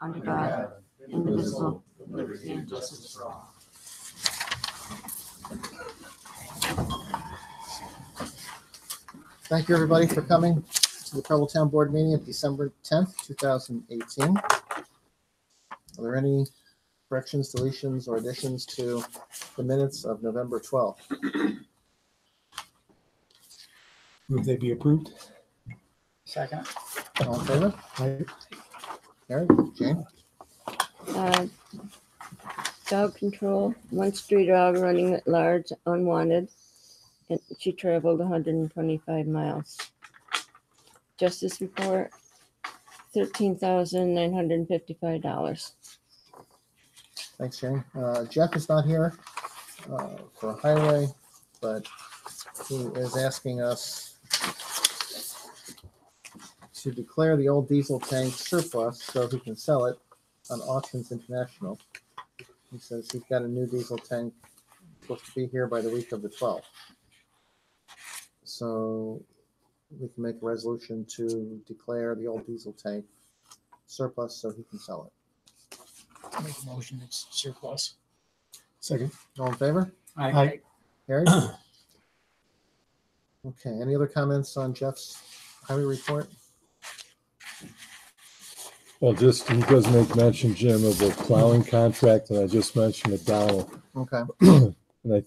under God, indivisible, with liberty and justice for all. Thank you, everybody, for coming to the Preble Town Board meeting of December 10th, 2018. Are there any corrections, deletions, or additions to the minutes of November 12th? Move they be approved. Second. All in favor? Aye. Carried. Jane? Dog control, one stray dog running at large, unwanted, and she traveled 125 miles. Justice report, $13,955. Thanks, Jane. Jeff is not here for highway, but he is asking us to declare the old diesel tank surplus so he can sell it on Auctions International. He says he's got a new diesel tank supposed to be here by the week of the 12th. So we can make a resolution to declare the old diesel tank surplus so he can sell it. Make a motion, it's surplus. Second. All in favor? Aye. Carried. Okay, any other comments on Jeff's highway report? Well, just, he does make mention, Jim, of the plowing contract, and I just mentioned it, Donald. Okay. And I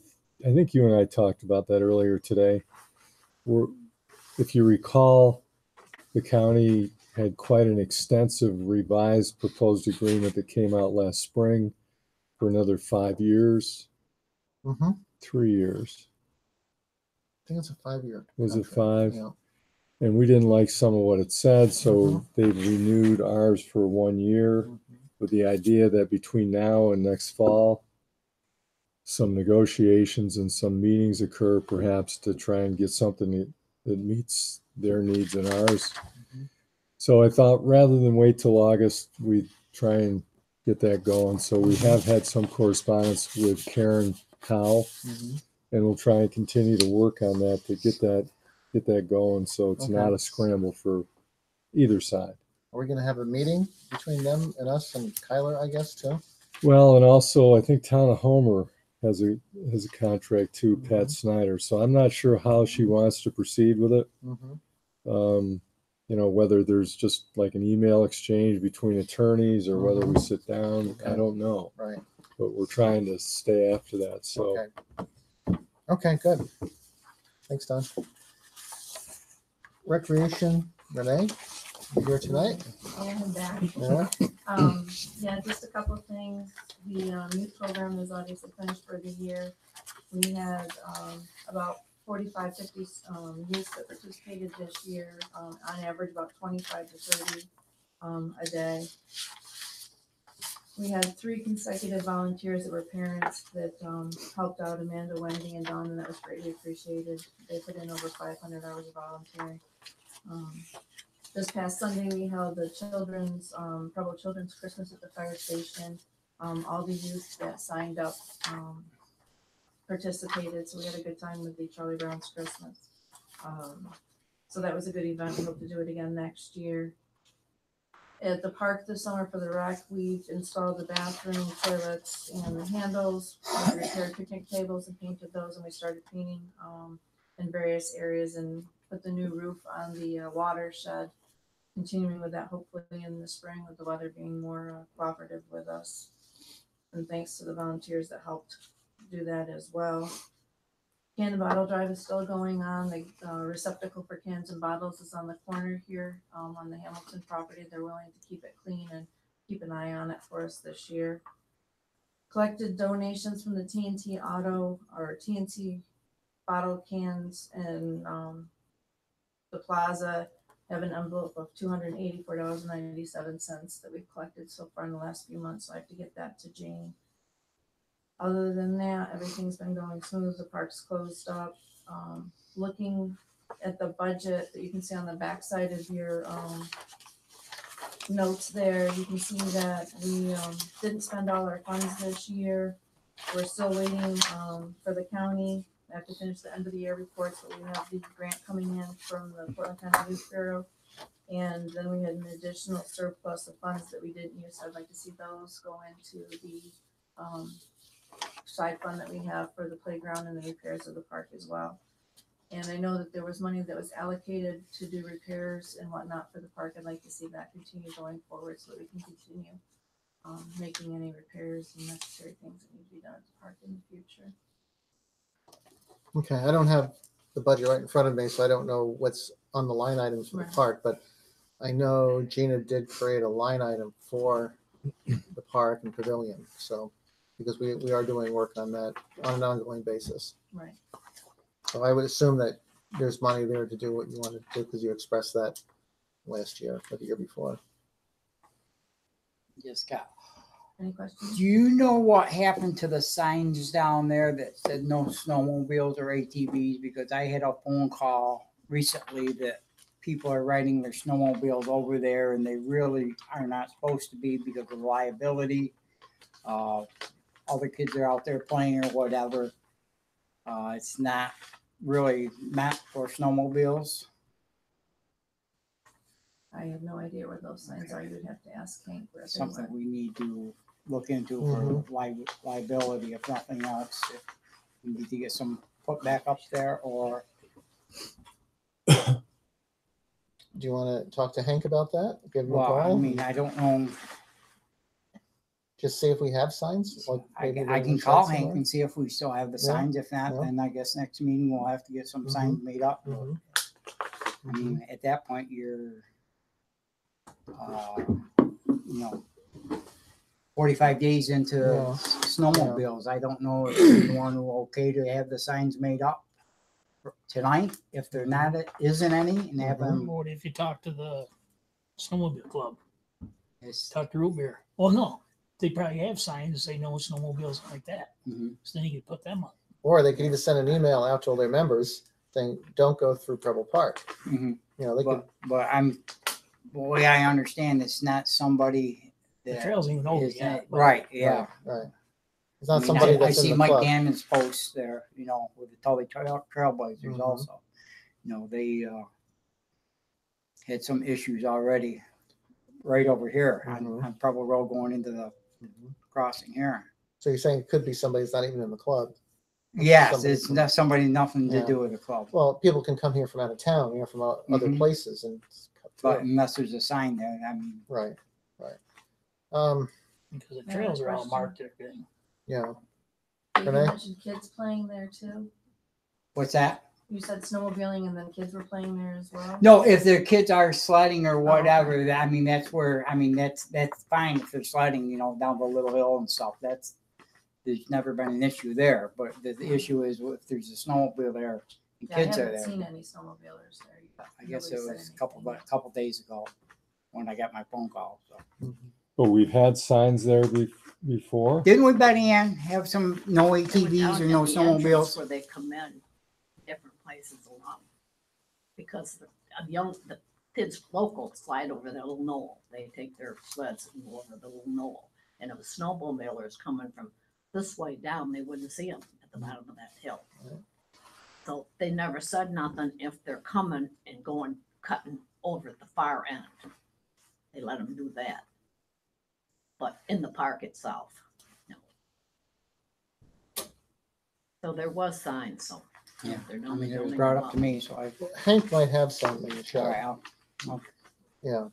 think you and I talked about that earlier today. If you recall, the county had quite an extensive revised proposed agreement that came out last spring for another 5 years, 3 years. I think it's a 5-year. Was it contract. 5? Yeah. And we didn't like some of what it said, so they've renewed ours for 1 year with the idea that between now and next fall, some negotiations and some meetings occur perhaps to try and get something that meets their needs and ours. So I thought rather than wait till August, we'd try and get that going. So we have had some correspondence with Karen Cowell, and we'll try and continue to work on that to get that going, so it's not a scramble for either side. Are we going to have a meeting between them and us and Kyler, I guess, too? Well, and also I think Town of Homer has a contract too, Pat Snyder. So I'm not sure how she wants to proceed with it. Whether there's just like an email exchange between attorneys or whether we sit down, I don't know. Right. But we're trying to stay after that. So Okay, good. Thanks, Don. Recreation, Renee, you here tonight? And I'm back. Yeah. Yeah, just a couple of things. The youth program is obviously finished for the year. We had about 45, 50 youths that participated this year, on average about 25 to 30 a day. We had 3 consecutive volunteers that were parents that helped out, Amanda, Wendy, and Dawn, and that was greatly appreciated. They put in over 500 hours of volunteering. This past Sunday, we held the Preble Children's Christmas at the fire station. All the youth that signed up participated, so we had a good time with the Charlie Brown's Christmas. So that was a good event. We hope to do it again next year. At the park this summer for the rec, we've installed the bathroom, toilets, and the handles. We repaired picnic tables and painted those, and we started painting in various areas and put the new roof on the watershed. Continuing with that hopefully in the spring with the weather being more cooperative with us. And thanks to the volunteers that helped do that as well. Can and bottle drive is still going on. The receptacle for cans and bottles is on the corner here on the Hamilton property. They're willing to keep it clean and keep an eye on it for us this year. Collected donations from the TNT Auto or TNT bottle cans and the plaza. Have an envelope of $284.97 that we've collected so far in the last few months. So I have to get that to Jane. Other than that, everything's been going smooth. The park's closed up. Looking at the budget that you can see on the backside of your notes there, you can see that we didn't spend all our funds this year. We're still waiting for the county. I have to finish the end of the year reports, but we have the grant coming in from the Portland County Youth Bureau And then we had an additional surplus of funds that we didn't use. I'd like to see those go into the side fund that we have for the playground and the repairs of the park as well. And I know that there was money that was allocated to do repairs and whatnot for the park. I'd like to see that continue going forward so that we can continue making any repairs and necessary things that need to be done at the park in the future. Okay, I don't have the budget right in front of me, so I don't know what's on the line items for the Right. park, but I know Gina did create a line item for the park and pavilion, so, because we are doing work on that on an ongoing basis. Right. So I would assume that there's money there to do what you want to do, because you expressed that last year or the year before. Just got. Any questions? Do you know what happened to the signs down there that said no snowmobiles or ATVs? Because I had a phone call recently that people are riding their snowmobiles over there and they really are not supposed to be because of liability. Other kids are out there playing or whatever. It's not really meant for snowmobiles. I have no idea where those signs are. You'd have to ask Hank where they Something were. we need to look into for liability, if nothing else. If we need to get some put back up there, or Do you want to talk to Hank about that? Give him a well, I call? mean, I don't know. Just see if we have signs? Like I maybe I they're can call inside Hank somewhere? and see if we still have the Yeah, signs. If not, yeah. then I guess next meeting we'll have to get some signs made up. Mhm. I mean, at that point, you're, you know, 45 days into Yeah. snowmobiles. I don't know if you want to okay to have the signs made up tonight. If there not isn't any, and have them. What if you talk to the snowmobile club? It's, Talk to Root Beer. Well, no, they probably have signs that say no snowmobiles like that. Mhm. So then you could put them up. Or they could even send an email out to all their members saying, don't go through Preble Park. Mhm. You know, they could, But the way I understand, it's not somebody The that trail's even over is yet. but right. Yeah. right. It's I not mean, somebody I that's see in the Mike club. Gannon's posts there, you know, with the Tully Trailblazers Mhm. also. You know, they had some issues already right over here Mhm. on Preble Road going into the Mhm. crossing here. So you're saying it could be somebody that's not even in the club. Yes, Somebody it's from- not somebody nothing to Yeah. do with the club. Well, people can come here from out of town, you know, from other Mhm. places and cut But through. unless there's a sign there, I mean, Right. because the Yeah, trails are all question. marked and everything. Yeah. You Renee? mentioned kids playing there too. what's that? You said snowmobiling and then kids were playing there as well? No, if their kids are sledding or okay. whatever, I mean, that's where, I mean, that's fine if they're sledding, you know, down the little hill and stuff. There's never been an issue there. But the issue is if there's a snowmobile there, and Yeah, I kids are haven't there. seen any snowmobilers there. I guess it Nobody was said a couple days ago when I got my phone call. So. But we've had signs there before. Didn't we, Betty Ann, have some no They were ATVs down or at no the entrance snowmobiles? Where they come in, different places along. Because the kids local slide over that little knoll. They take their sleds and go over the little knoll. And if a snowmobile is coming from this way down, they wouldn't see them at the bottom of that hill. Right. So they never said nothing if they're coming and going, cutting over at the far end. They let them do that. But in the park itself, no. So there was signs, so. Yeah, they're I not mean, it was building brought them up to me, so I, Hank might have some in the all shop. right, I'll Yeah.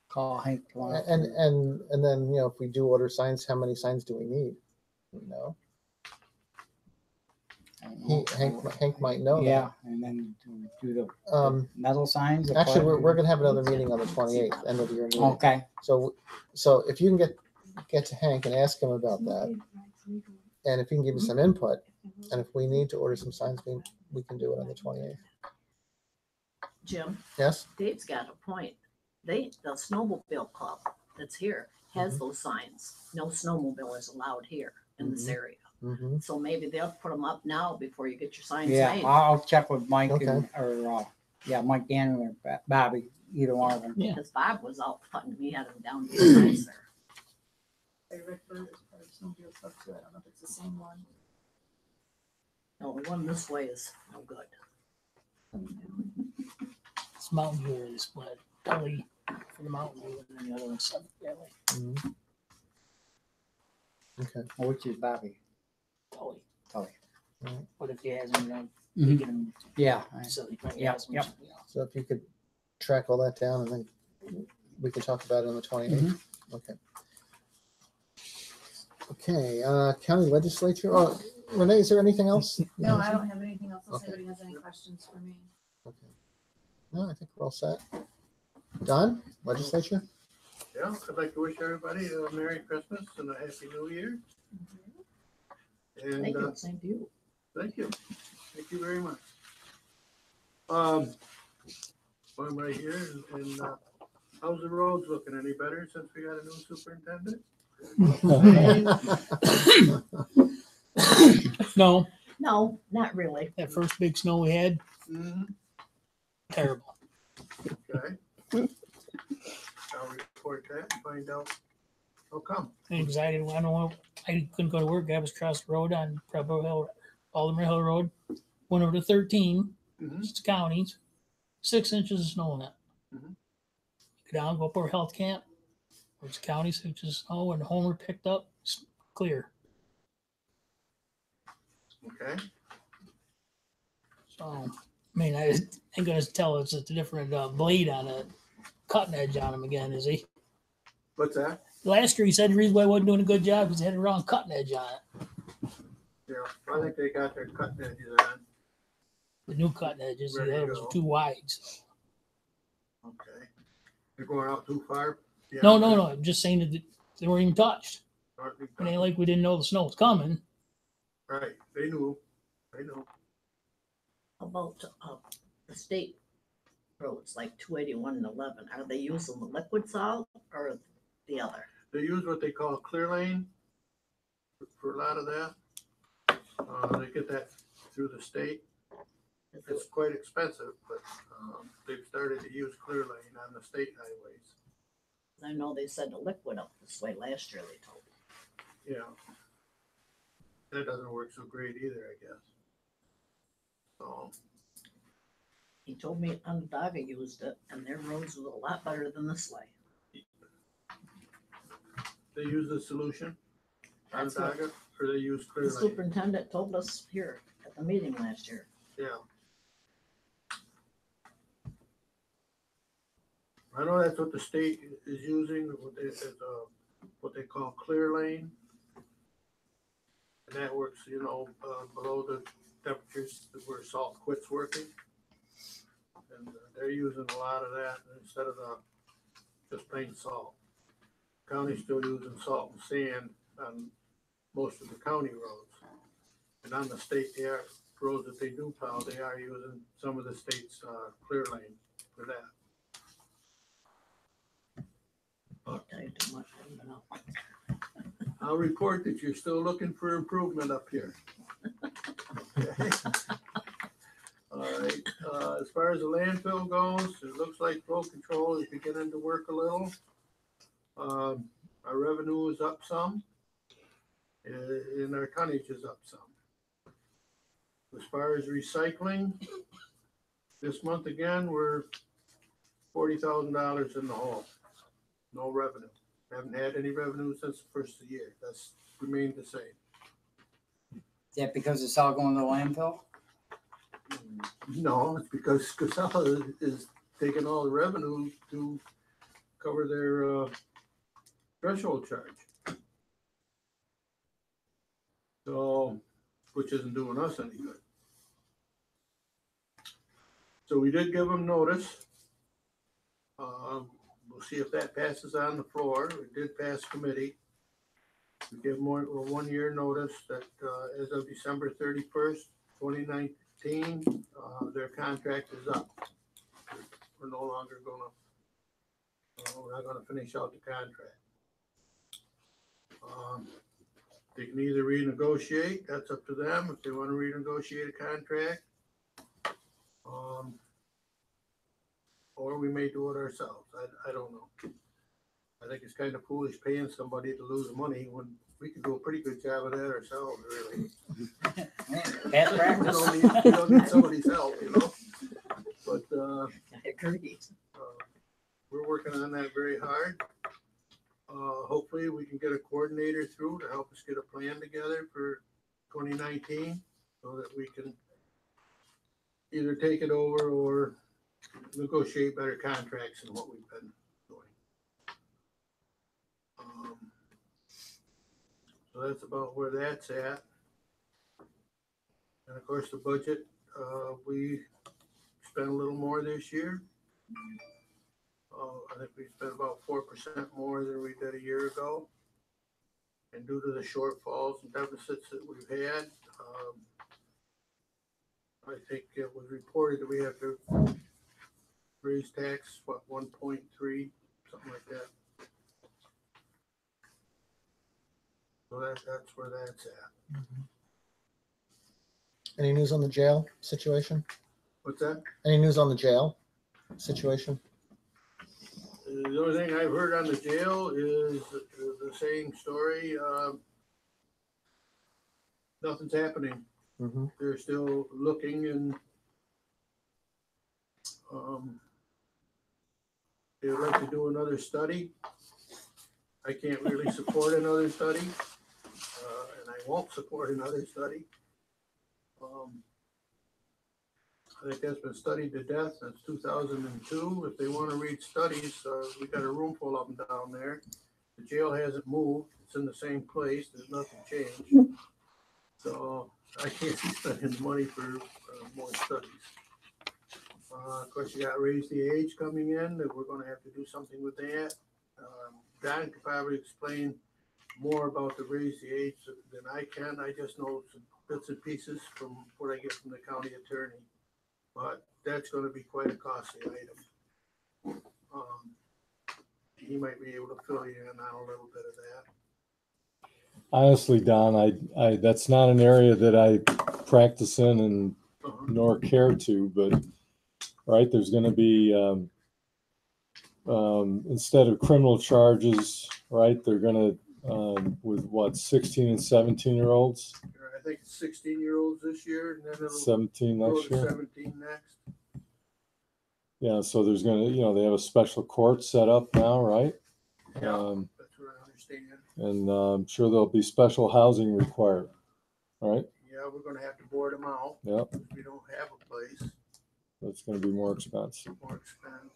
call Hank tomorrow. And then, you know, if we do order signs, how many signs do we need? You know, I don't know. Hank might know Yeah, and then do the that. metal signs. the Actually, plastic- we're gonna have another meeting on the 28th, end of the year meeting. Okay, So if you can get to Hank and ask him about that, and if he can give you some input, and if we need to order some signs, we can do it on the 28th. Jim, Yes? Dave's got a point. The snowmobile club that's here has those signs. No snowmobile is allowed here in this Mhm. area. Mm-hmm. So maybe they'll put them up now before you get your signs yeah, made. I'll check with Mike Okay. or Mike Gannon or Bobby, either one of them. Yeah. Because Bob was out putting, he had them down to the signs there. Hey, Rick Bird is part of snowmobile club too. I don't know if it's the same one. No, the one this way is no good. As It's Mountain View is split. Tully for the Mountain View, and then the other one's Summit Valley. Mhm. Okay. Which is Bobby. Tully. Tully. Right. But if he hasn't, you know, Mhm. get him, Yeah. so he probably Yep, has them, yep. you know. So if you could track all that down and then we can talk about it on the 28th. Okay. Okay, county legislature. Oh, Renee, is there anything else? No, I don't have anything else unless Okay. anybody has any questions for me. Okay. No, I think we're all set. Don, legislature? Yeah, I'd like to wish everybody a Merry Christmas and a Happy New Year. And Thank you, same to you. thank you. Thank you very much. I'm right here and how's the roads looking? Any better since we got a new superintendent? No, No, not really. that first big snow we had, Mhm. terrible. Okay. I'll report that and find out how come. Anxiety. I don't know. I couldn't go to work. I was across the road on Preble Hill, Baltimore Hill Road. Went over to 13. Mhm. It's the counties. 6 inches of snow in it. Mhm. Go down, go up over health camp. It's county 6 inches of snow, and Homer picked up. It's clear. Okay. So, I mean, I ain't gonna tell it's a different blade on a cutting edge on him again, is he? What's that? Last year he said the reason why I wasn't doing a good job because he had the wrong cutting edge on it. Yeah, I think they got their cutting edges on. The new cutting edges, the Ready to other ones go. were too wide. So. Okay. They're going out too far? Yeah. No. I'm just saying that they weren't even touched. Hardly It ain't like we didn't know the snow was coming. Right, they knew. They knew. About the state roads like 281 and 11, are they using the liquid salt or the other? They use what they call clear lane for a lot of that. They get that through the state. Is It's it- quite expensive, but they've started to use clear lane on the state highways. I know they said the liquid up this way last year, they told me. Yeah. That doesn't work so great either, I guess. So, He told me Onondaga used it and their roads was a lot better than this way. they use the solution, That's what Onondaga, or they use the clear lane. superintendent told us here at the meeting last year. Yeah. I know that's what the state is using, what they call clear lane. And that works, below the temperatures where salt quits working. And they're using a lot of that instead of just plain salt. County's still using salt and sand on most of the county roads. And on the state, roads that they do plow, they are using some of the state's clear lane for that. I'll tell you too much, I don't even know. I'll report that you're still looking for improvement up here. Okay. All right, as far as the landfill goes, it looks like flow control is beginning to work a little. Our revenue is up some, and our tonnage is up some. As far as recycling, this month again, we're $40,000 in the hole. No revenue. Haven't had any revenue since the first of the year. That's remained the same. Is that because it's all going to the landfill? No, it's because Casella is taking all the revenue to cover their threshold charge. So, which isn't doing us any good. So we did give them notice. We'll see if that passes on the floor. It did pass committee. We give them a 1 year notice that as of December 31st, 2019, their contract is up. We're no longer we're not gonna finish out the contract. They can either renegotiate, that's up to them, if they wanna renegotiate a contract. Or we may do it ourselves, I don't know. I think it's kind of foolish paying somebody to lose money when we can do a pretty good job of that ourselves, really. Bad We practice. don't need somebody's help, But, I agree. Agreed. We're working on that very hard. Hopefully we can get a coordinator through to help us get a plan together for 2019 so that we can either take it over or negotiate better contracts than what we've been doing. So that's about where that's at. And of course, the budget, we spent a little more this year. I think we spent about 4% more than we did a year ago. And due to the shortfalls and deficits that we've had, I think it was reported that we have to raise tax, 1.3, something like that. So that's where that's at. Any news on the jail situation? What's that? Any news on the jail situation? The only thing I've heard on the jail is the same story. Nothing's happening. Mm-hmm. They're still looking and they would like to do another study. I can't really support another study, and I won't support another study. I think that's been studied to death since 2002. If they want to read studies, we got a room full of them down there. The jail hasn't moved. It's in the same place. There's nothing changed. So I can't be spending money for more studies. Of course, you got raise the age coming in, that we're going to have to do something with that. Don could probably explain more about the raise the age than I can. I just know some bits and pieces from what I get from the county attorney. But that's going to be quite a costly item. He might be able to fill you in on a little bit of that. Honestly, Don, I that's not an area that I practice in and nor care to, but right, there's going to be instead of criminal charges, right, they're going to with what, 16 and 17-year-olds, I think it's 16-year-olds this year, and then it'll 17 go next to year. 17 next. Yeah, so there's going to, they have a special court set up now, right? Yeah, that's what I understand. And I'm sure there'll be special housing required, right? Yeah, we're going to have to board them out. Yep, If we don't have a place, that's going to be more expensive. more expense.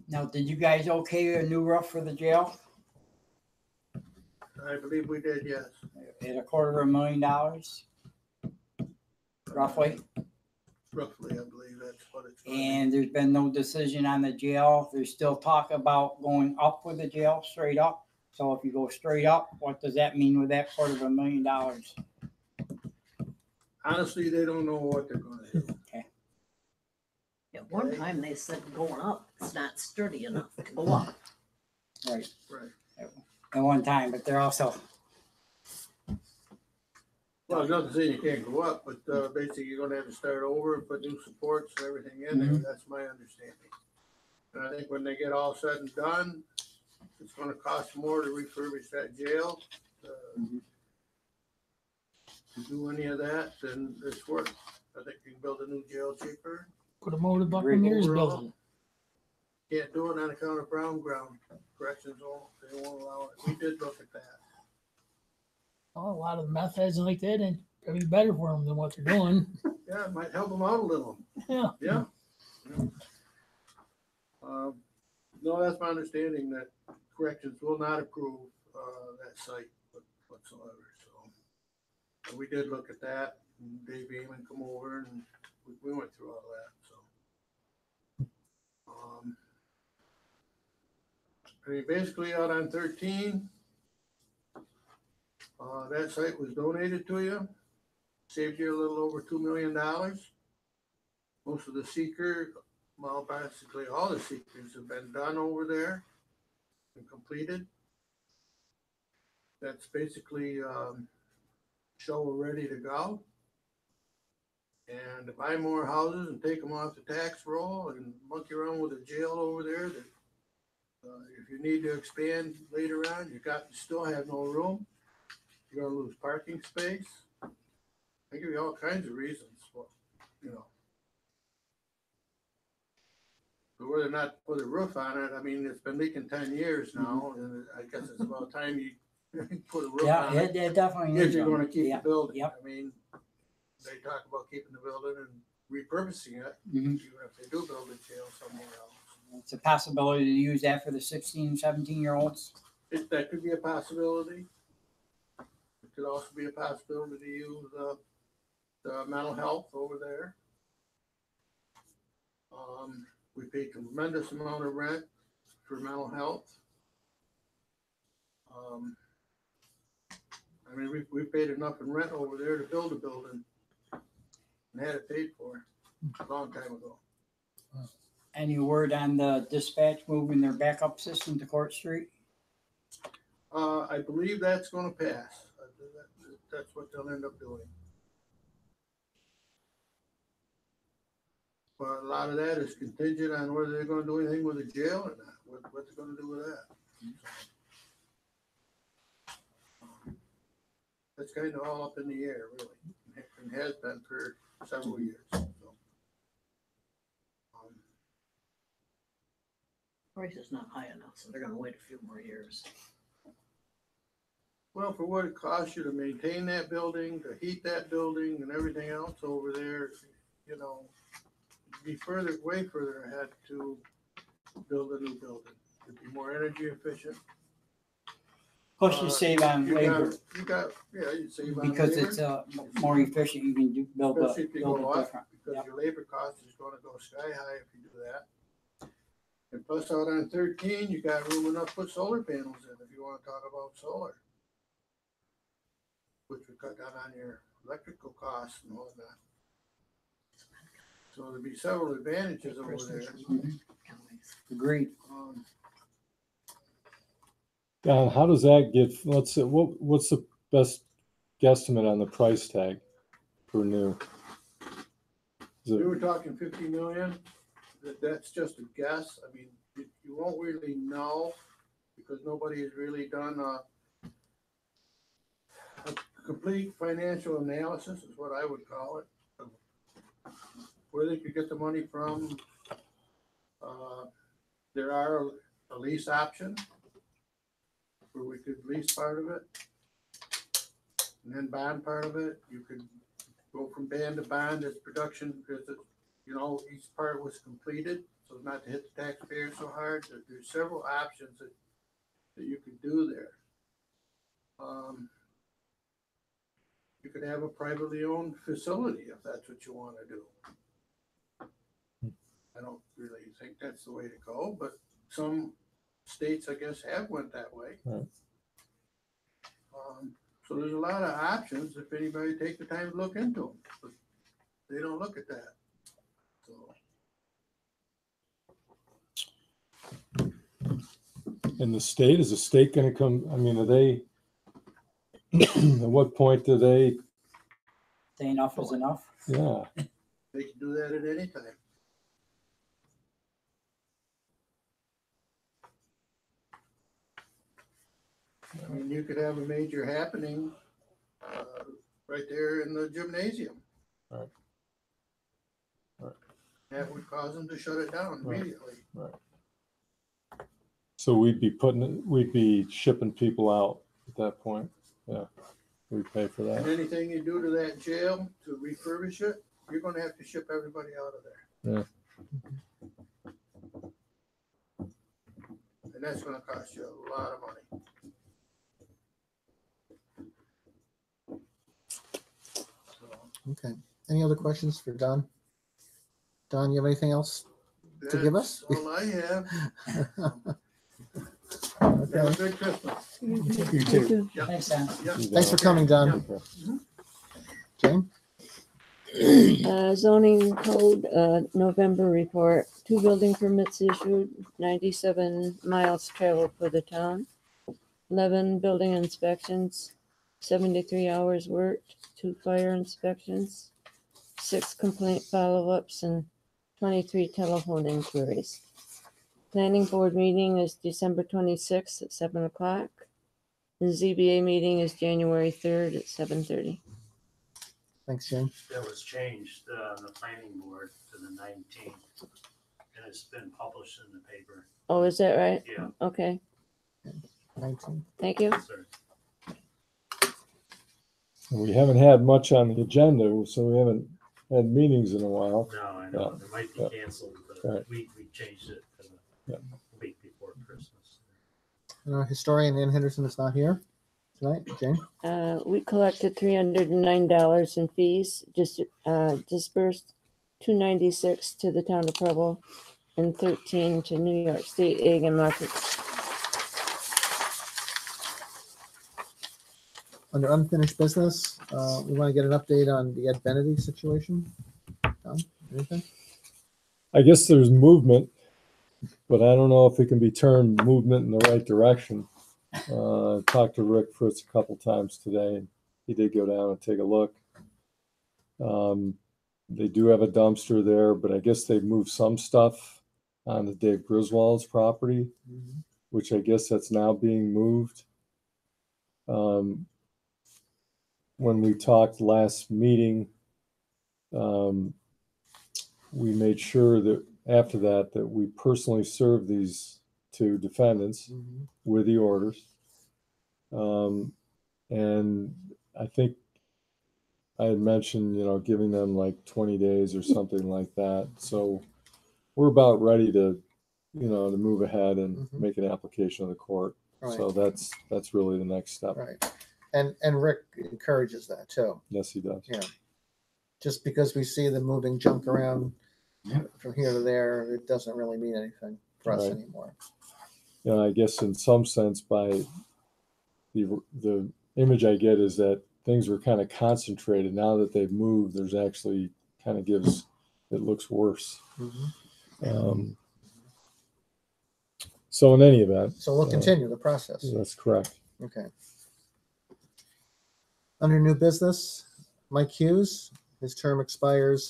Now, did you guys okay a new roof for the jail I believe we did, yes. at $250,000? Roughly. Roughly, I believe that's what it's. gonna be. And there's been no decision on the jail. There's still talk about going up with the jail, straight up. So if you go straight up, what does that mean with that $250,000? Honestly, they don't know what they're going to do. At one time, they said going up, it's not sturdy enough to go up. Right, Right. at one time, but they're also, Well, there's nothing saying you can't go up, but basically you're going to have to start over and put new supports and everything in there. That's my understanding. And I think when they get all said and done, it's going to cost more to refurbish that jail. To do any of that, then it's worth. I think you can build a new jail cheaper. Put them over the Buccaneers Overall, building. Can't do it on account of Brown ground. Corrections they won't allow it. We did look at that. Oh, a lot of the meth heads and like that, and probably better for them than what they're doing. Yeah, it might help them out a little. Yeah. Yeah. No, that's my understanding that corrections will not approve that site whatsoever. So and we did look at that. And Dave Eamon come over and we went through all that. So I mean, basically out on 13, that site was donated to you. Saved you a little over $2 million. Most of the seeker, well, basically all the seekers have been done over there and completed. That's basically shovel ready to go. And to buy more houses and take them off the tax roll and monkey around with a jail over there that if you need to expand later on, you still have no room. You're gonna lose parking space. They give you all kinds of reasons. Well, whether or not to put a roof on it, I mean, it's been leaking 10 years now, and I guess it's about time you put a roof Yeah, on it. it definitely If needs you're one. gonna keep the Yeah. building. Yep. I mean, they talk about keeping the building and repurposing it, Mhm. even if they do build a jail somewhere else. It's a possibility to use that for the 16, 17-year-olds. That could be a possibility. It could also be a possibility to use the mental health over there. We pay tremendous amount of rent for mental health. I mean, we paid enough in rent over there to build a building and had it paid for a long time ago. Any word on the dispatch moving their backup system to Court Street? I believe that's gonna pass. That's what they'll end up doing. But a lot of that is contingent on whether they're gonna do anything with the jail or not, what they're gonna do with that. That's kind of all up in the air, really, and has been for several years, so. Price is not high enough, so they're gonna wait a few more years. Well, for what it costs you to maintain that building, to heat that building and everything else over there, you know, be way further ahead to build a new building. It'd be more energy efficient. Plus you save on labor You save on because labor, it's more efficient. You can build especially if you build go it up, different. because Yep. your labor cost is gonna go sky high if you do that. And plus out on 13, you got room enough to put solar panels in if you wanna talk about solar. Which would cut down on your electrical costs and all of that. So there'd be several advantages over there. Agreed. Don, how does that get, let's say, what's the best guesstimate on the price tag for new? Is We it, were talking 50 million, that's just a guess. I mean, you won't really know because nobody has really done a complete financial analysis is what I would call it. Of where they could get the money from. There are a lease option where we could lease part of it and then bond part of it. You could go from band to bond as production because each part was completed, so not to hit the taxpayer so hard. There's several options that you could do there. You could have a privately owned facility if that's what you want to do. I don't really think that's the way to go, but some states, I guess, have went that way. Right. So there's a lot of options if anybody take the time to look into them, but they don't look at that. So in the state, is the state gonna come, I mean, are they, at what point do they, Say enough is enough. yeah, they can do that at any time. I mean, you could have a major happening right there in the gymnasium. Right. Right. That would cause them to shut it down Right. immediately. so we'd be shipping people out at that point, yeah, we pay for And that, anything you do to that jail to refurbish it, you're gonna have to ship everybody out of there. yeah. And that's gonna cost you a lot of money. So, Okay. Any other questions for Don? Don, you have anything else to give us? that's all I have. Okay. Have a good Christmas. You too. Yeah. Thanks, Sam. Yeah. Thanks for coming, Don. Jane? Zoning code, November report, 2 building permits issued, 97 miles traveled for the town, 11 building inspections, 73 hours worked, 2 fire inspections, 6 complaint follow-ups, and 23 telephone inquiries. Planning board meeting is December 26th at 7 o'clock. The ZBA meeting is January 3rd at 7:30. Thanks, Jane. That was changed on the planning board to the 19th. and it's been published in the paper. Oh, is that right? Yeah. Okay, 19. thank you. Sir. We haven't had much on the agenda, so we haven't had meetings in a while. No, I know, Yeah. it might be Yeah. canceled, Right. but we changed it to the Yeah. week before Christmas. Historian Ann Henderson is not here tonight. Jane? We collected $309 in fees, just dispersed $296 to the town of Preble and 13 to New York State Egg and Markets. Under unfinished business, we want to get an update on the Ed Benedy situation. Tom, anything? I guess there's movement, but I don't know if it can be termed movement in the right direction. Talked to Rick Fritz a couple times today, and he did go down and take a look. They do have a dumpster there, but I guess they've moved some stuff on the Dave Griswold's property, which I guess that's now being moved. When we talked last meeting, we made sure that after that we personally served these two defendants with the orders. And I think I had mentioned, giving them like 20 days or something like that. So we're about ready to, to move ahead and make an application to the court. Right. So that's really the next step. Right. And Rick encourages that too. Yes, he does. Yeah. Just because we see them moving junk around from here to there, it doesn't really mean anything for us Right. anymore. I guess in some sense, by the image I get is that things were kind of concentrated. Now that they've moved, there's actually kind of it looks worse. So in any event. So we'll continue the process. That's correct. Okay. Under new business, Mike Hughes, his term expired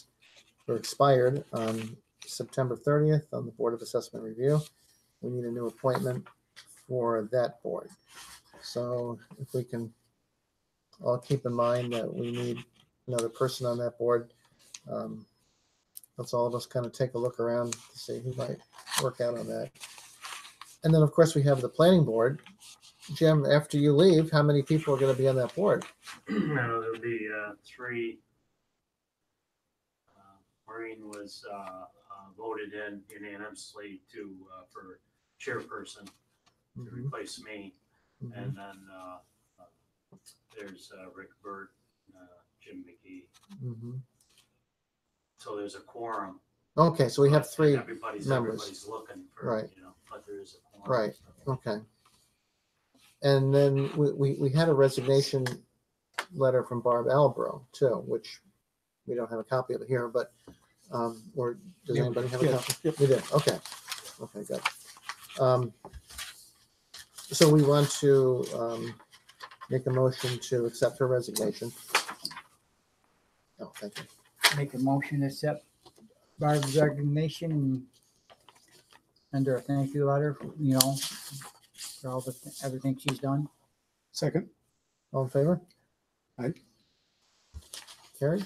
on September 30th on the Board of Assessment Review. We need a new appointment for that board. So if we can all keep in mind that we need another person on that board, let's all of us kind of take a look around to see who might work out on that. And then, of course, we have the planning board. Jim, after you leave, how many people are going to be on that board? There'll be 3. Maureen was voted in unanimously for chairperson to replace me. And then there's Rick Burt, Jim McGee. So there's a quorum. Okay, so we have 3 Everybody's looking for, Right. but there is a quorum. Right. Okay. And then we had a resignation letter from Barb Albro too, which we don't have a copy of it here, but or does anybody have a copy? Yep. We did. Okay. Okay, good. So we want to make a motion to accept her resignation. Oh, thank you. Make a motion to accept Barb's resignation and send her a thank you letter, for all everything she's done. Second. All in favor? Aye. Carried?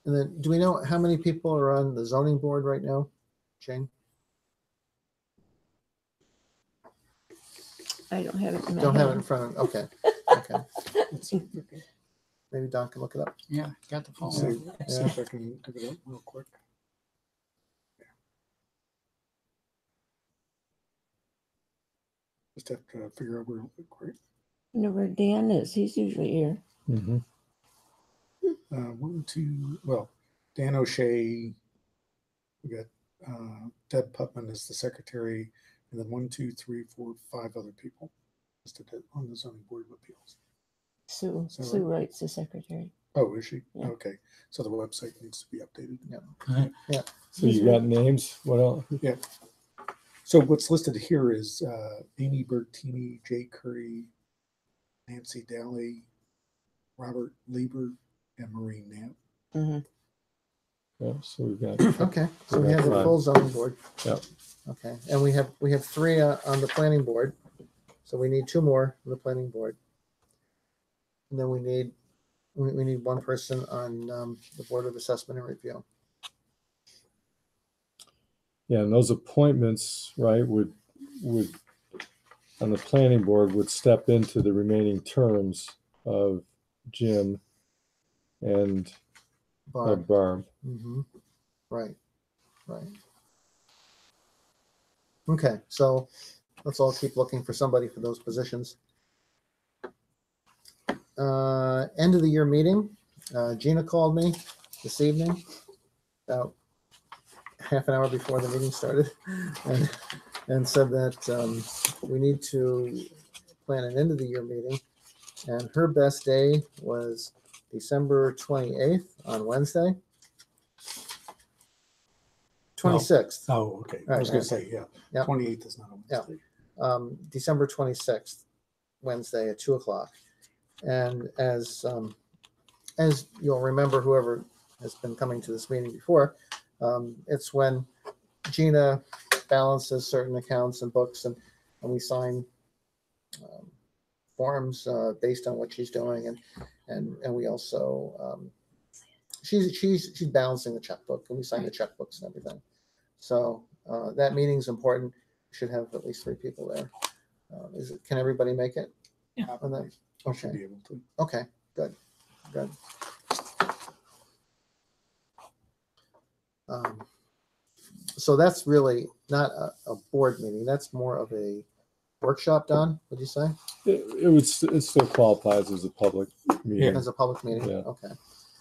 And then, do we know how many people are on the zoning board right now, Jane? I don't have it in my Don't have it in hand. front of, okay, okay. Maybe Don can look it up. Yeah, got the phone. See if I can give it up real quick. Just have to figure out real quick. I know where Dan is. He's usually here. Mhm. 1, 2, well, Dan O'Shea, we got Deb Putman as the secretary, and then 1, 2, 3, 4, 5 other people listed on the zoning board of appeals. Sue. Is that Sue writes the secretary. Oh, is she? Yeah. Okay, so the website needs to be updated. So you got names? What else? So what's listed here is Amy Bertini, Jay Curry, Nancy Daly, Robert Lieber, and Maureen Knapp. Mm-hmm. Yeah, so we've got Okay, so we have the full zoning board. Yep. Okay, and we have 3 on the planning board, so we need 2 more on the planning board. And then we need we need one person on the Board of Assessment and Review. Yeah, and those appointments, right, would on the planning board would step into the remaining terms of Jim and Barb. Barb. Mm-hmm. Right. Okay, so let's all keep looking for somebody for those positions. End of the year meeting. Gina called me this evening, about half an hour before the meeting started, and said that we need to plan an end of the year meeting. And her best day was December 28th on Wednesday. 26th. Oh, okay. I Right, was going right. to say, yeah. Yep. 28th is not a Yeah. Wednesday. December 26th, Wednesday at 2:00. And as you'll remember, whoever has been coming to this meeting before, it's when Gina balances certain accounts and books, and we sign forms based on what she's doing, and we also she's balancing the checkbook, and we sign the checkbooks and everything. So that meeting's important. We should have at least 3 people there. Can everybody make it? Yeah. On that? I should be able to. Okay, good. So that's really not a board meeting. That's more of a workshop, Don, would you say? It still qualifies as a public meeting. As a public meeting? Yeah. Okay.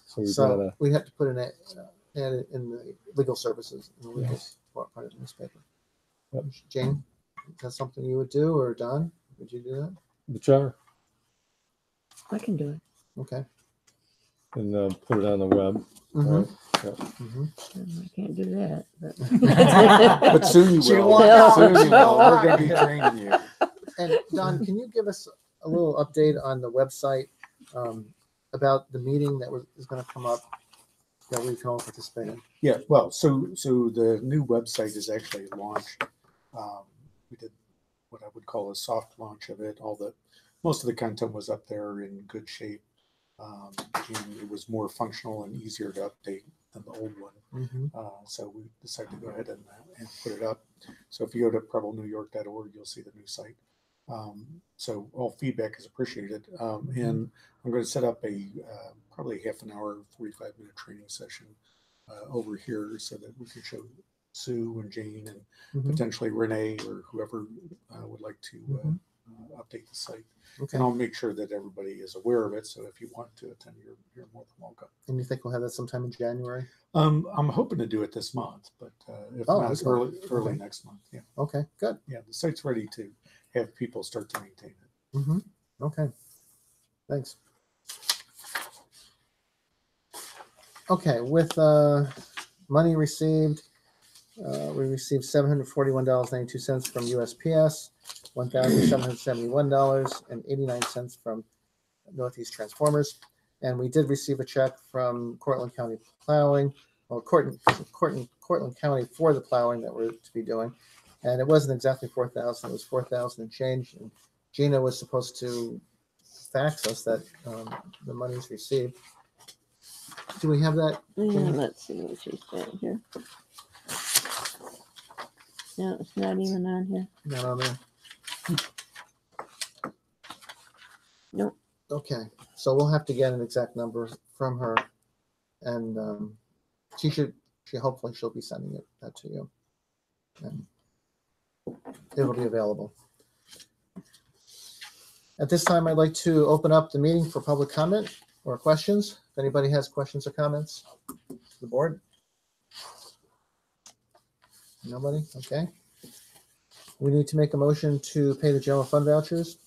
So we've So gotta, we have to put an ad in the legal services, in the legal Yes. part of the newspaper. Yep. Jane, is that something you would do, or Don, would you do that? whichever, I can do it. Okay. and put it on the web. Mhm. Right? Mhm. I can't do that, but. But soon you She will. won't. Soon you will. We're going to be training you. And Don, can you give us a little update on the website about the meeting that is going to come up that we can all participate in? Yeah, well, so the new website is actually launched. We did what I would call a soft launch of it. Most of the content was up there in good shape, and it was more functional and easier to update than the old one. Mhm. So we decided to go ahead and put it up. So if you go to preblenewyork.org, you'll see the new site. So all feedback is appreciated. And I'm going to set up a probably half an hour, 45-minute training session over here so that we can show Sue and Jane and Mhm. potentially Renee or whoever would like to Mhm. update the site. Okay. And I'll make sure that everybody is aware of it. So if you want to attend, you're more than welcome. And you think we'll have that sometime in January? I'm hoping to do it this month, but if Oh, not, this early month. early Okay. next month. Yeah, Okay, good. yeah. The site's ready to have people start to maintain it. Mm-hmm. Okay, thanks. Okay, with money received, we received $741.92 from USPS, $1,771.89 from Northeast Transformers, and we did receive a check from Cortland County Plowing, or Cortland County for the plowing that we're to be doing, and it wasn't exactly 4,000; it was 4,000 and change. And Gina was supposed to fax us that the money's received. Do we have that? Yeah, let's see what she said here. No, it's not even on here. Not on there. Nope. Okay, so we'll have to get an exact number from her, and hopefully she'll be sending that to you, and it'll be available. At this time, I'd like to open up the meeting for public comment or questions. If anybody has questions or comments, to the board. Nobody? Okay. We need to make a motion to pay the general fund vouchers.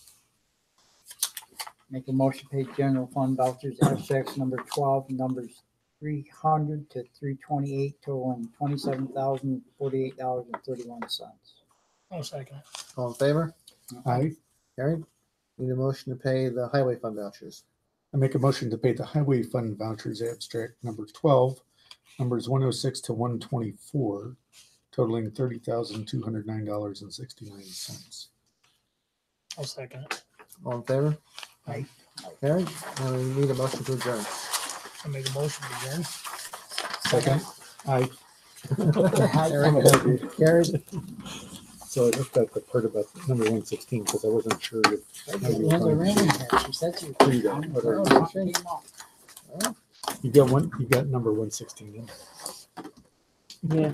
Make a motion to pay general fund vouchers, abstracts number 12, numbers 300 to 328, totaling $27,048.31. I'll second it. All in favor? I Carried. Need a motion to pay the highway fund vouchers. make a motion to pay the highway fund vouchers abstract number 12, numbers 106 to 124, totaling $30,209.69. I'll second it. All in favor? Aye. Okay, we need a motion to adjourn. I make a motion to adjourn. Second. I Eric, Carried. So I looked at the part about number 116 because I wasn't sure if how you Well, the were railing going here, she said she was. Here you go. You got one. You got number 116 in. Yeah.